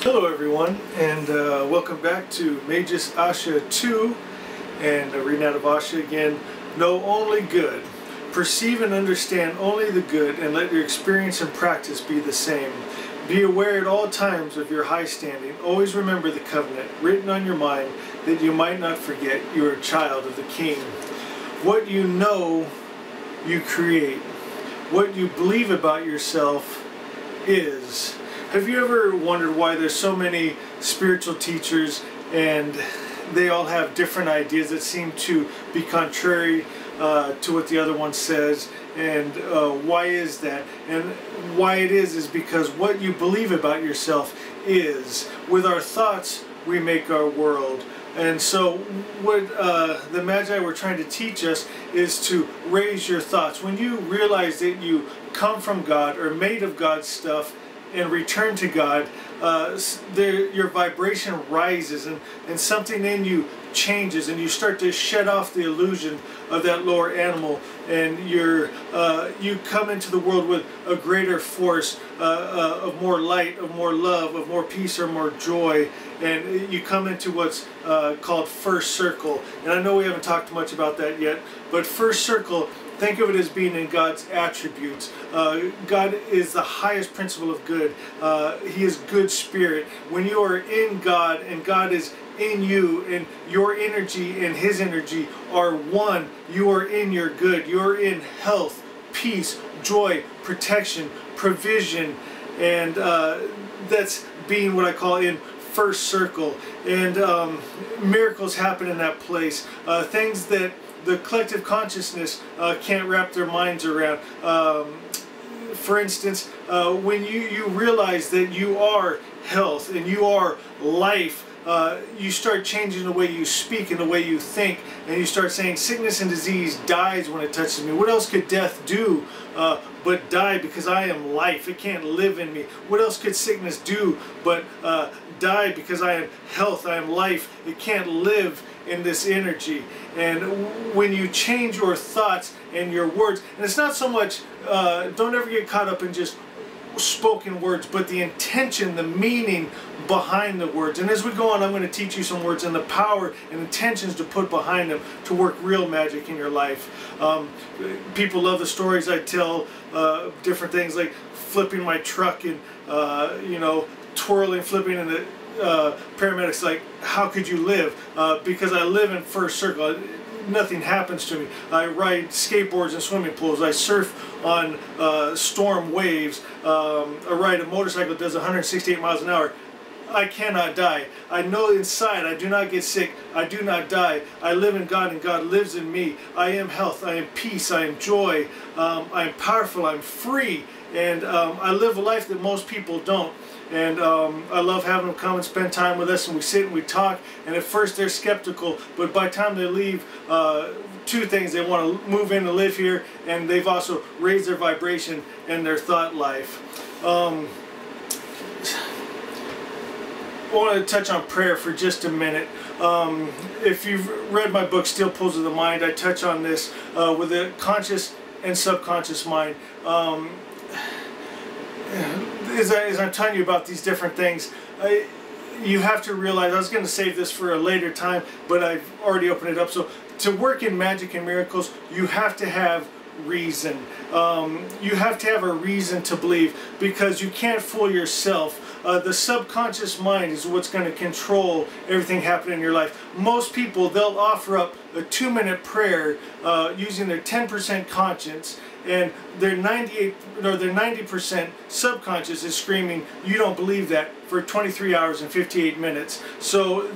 Hello everyone, and welcome back to Magus Asha 2, and reading out of Asha again. Know only good. Perceive and understand only the good, and let your experience and practice be the same. Be aware at all times of your high standing. Always remember the covenant written on your mind, that you might not forget you are a child of the King. What you know, you create. What you believe about yourself is. Have you ever wondered why there's so many spiritual teachers and they all have different ideas that seem to be contrary to what the other one says? And why is that? And why it is because what you believe about yourself is. With our thoughts, we make our world. And so what the Magi were trying to teach us is to raise your thoughts. When you realize that you come from God or made of God's stuff, and return to God, your vibration rises and something in you changes, and you start to shed off the illusion of that lower animal, and you come into the world with a greater force of more light, of more love, of more peace, or more joy, and you come into what's called first circle. And I know we haven't talked much about that yet, but first circle, think of it as being in God's attributes. God is the highest principle of good. He is good spirit. When you are in God and God is in you, and your energy and His energy are one, you are in your good. You are in health, peace, joy, protection, provision, and that's being what I call in first circle. And miracles happen in that place. Things that the collective consciousness can't wrap their minds around. For instance, when you realize that you are health and you are life, you start changing the way you speak and the way you think, and you start saying sickness and disease dies when it touches me. What else could death do but die, because I am life? It can't live in me. What else could sickness do but die, because I am health, I am life? It can't live in this energy. And when you change your thoughts and your words, and it's not so much, don't ever get caught up in just spoken words, but the intention, the meaning behind the words. And as we go on, I'm going to teach you some words and the power and intentions to put behind them to work real magic in your life. People love the stories I tell, different things like flipping my truck and you know, twirling, flipping, and the paramedics like, how could you live? Because I live in first circle. Nothing happens to me. I ride skateboards in swimming pools. I surf on storm waves. I ride a motorcycle that does 168 miles an hour. I cannot die. I know inside I do not get sick. I do not die. I live in God and God lives in me. I am health. I am peace. I am joy. I am powerful. I'm free. And I live a life that most people don't. And I love having them come and spend time with us, and we sit and we talk, and at first they're skeptical, but by the time they leave, two things: they want to move in and live here, and they've also raised their vibration and their thought life. I want to touch on prayer for just a minute. If you've read my book, Steel Pulls of the Mind, I touch on this with the conscious and subconscious mind. As I'm telling you about these different things, you have to realize, I was going to save this for a later time, but I've already opened it up. So to work in magic and miracles, you have to have reason. You have to have a reason to believe, because you can't fool yourself. The subconscious mind is what's going to control everything happening in your life. Most people, they'll offer up a 2-minute prayer using their 10% conscience, and their 90% subconscious is screaming, "You don't believe that," for 23 hours and 58 minutes. So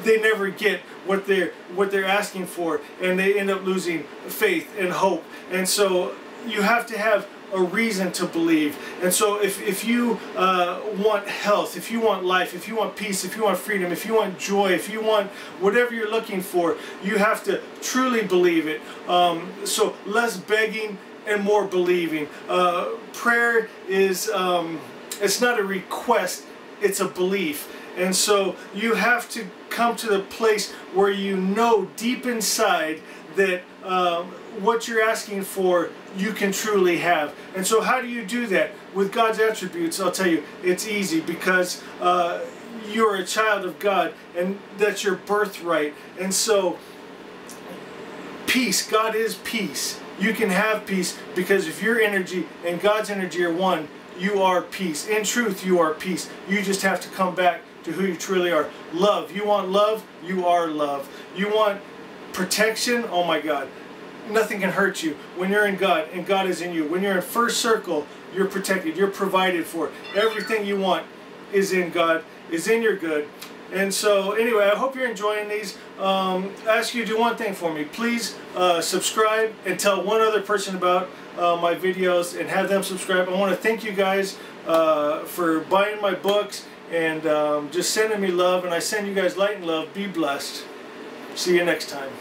they never get what they're asking for, and they end up losing faith and hope. And so you have to have a reason to believe. And so if you want health, if you want life, if you want peace, if you want freedom, if you want joy, if you want whatever you're looking for, you have to truly believe it. So less begging and more believing. Prayer is, it's not a request, it's a belief. And so you have to come to the place where you know deep inside that what you're asking for, you can truly have. And so how do you do that? With God's attributes, I'll tell you, it's easy, because you're a child of God, and that's your birthright. And so peace, God is peace. You can have peace, because if your energy and God's energy are one, you are peace. In truth, you are peace. You just have to come back to who you truly are. Love. You want love? You are love. You want protection? Oh my God. Nothing can hurt you when you're in God and God is in you. When you're in first circle, you're protected. You're provided for. Everything you want is in God, is in your good. And so anyway, I hope you're enjoying these. I ask you to do one thing for me. Please subscribe and tell one other person about my videos, and have them subscribe. I want to thank you guys for buying my books and just sending me love. And I send you guys light and love. Be blessed. See you next time.